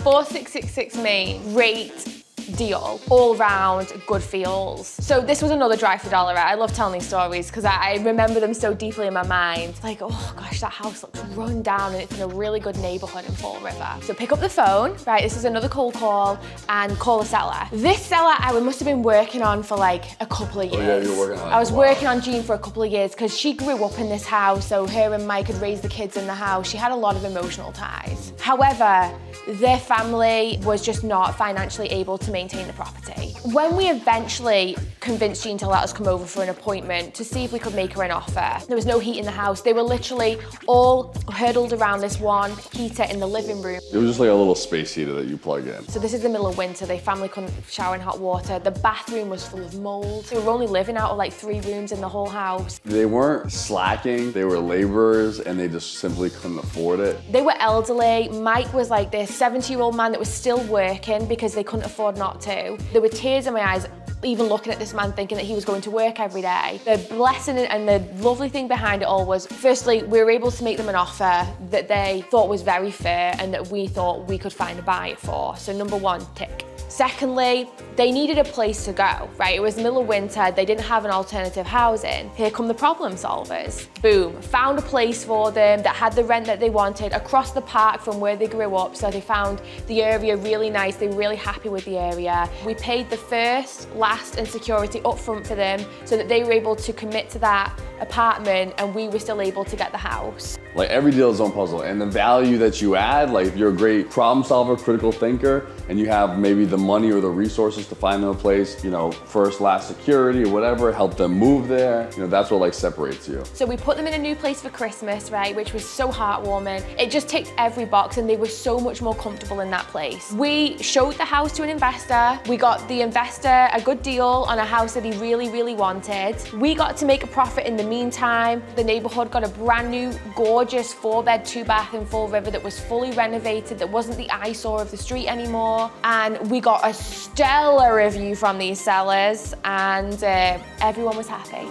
4666 Main, great deal, all round, good feels. So this was another drive for $1. I love telling these stories because I remember them so deeply in my mind. Like, oh gosh, that house looks run down and it's in a really good neighborhood in Fall River. So pick up the phone, right? This is another cold call, and call the seller. This seller I must have been working on for like a couple of years. Oh yeah, you were working on it. I was working on Jean for a couple of years because she grew up in this house, so her and Mike had raised the kids in the house. She had a lot of emotional ties. However, their family was just not financially able to maintain the property. When we eventually convinced Jean to let us come over for an appointment to see if we could make her an offer, there was no heat in the house. They were literally all huddled around this one heater in the living room. It was just like a little space heater that you plug in. So this is the middle of winter. The family couldn't shower in hot water. The bathroom was full of mold. They were only living out of like 3 rooms in the whole house. They weren't slacking, they were laborers and they just simply couldn't afford it. They were elderly. Mike was like this 70-year-old man that was still working because they couldn't afford not to. There were tears in my eyes even looking at this man thinking that he was going to work every day. The blessing and the lovely thing behind it all was, firstly, we were able to make them an offer that they thought was very fair and that we thought we could find a buyer for. So number 1, tick. Secondly, they needed a place to go, right? It was the middle of winter, they didn't have an alternative housing. Here come the problem solvers. Boom, found a place for them that had the rent that they wanted across the park from where they grew up, so they found the area really nice, they were really happy with the area. We paid the first, last and security up front for them so that they were able to commit to that apartment and we were still able to get the house. Like every deal is its own puzzle, and the value that you add, like if you're a great problem solver, critical thinker, and you have maybe the money or the resources to find them a place, you know, first, last security or whatever, help them move there, you know, that's what like separates you. So we put them in a new place for Christmas, right, which was so heartwarming. It just ticked every box and they were so much more comfortable in that place. We showed the house to an investor. We got the investor a good deal on a house that he really, really wanted. We got to make a profit in the meantime. The neighborhood got a brand new, gorgeous 4-bed, 2-bath in Fall River that was fully renovated, that wasn't the eyesore of the street anymore. And we got a stellar review from these sellers and everyone was happy.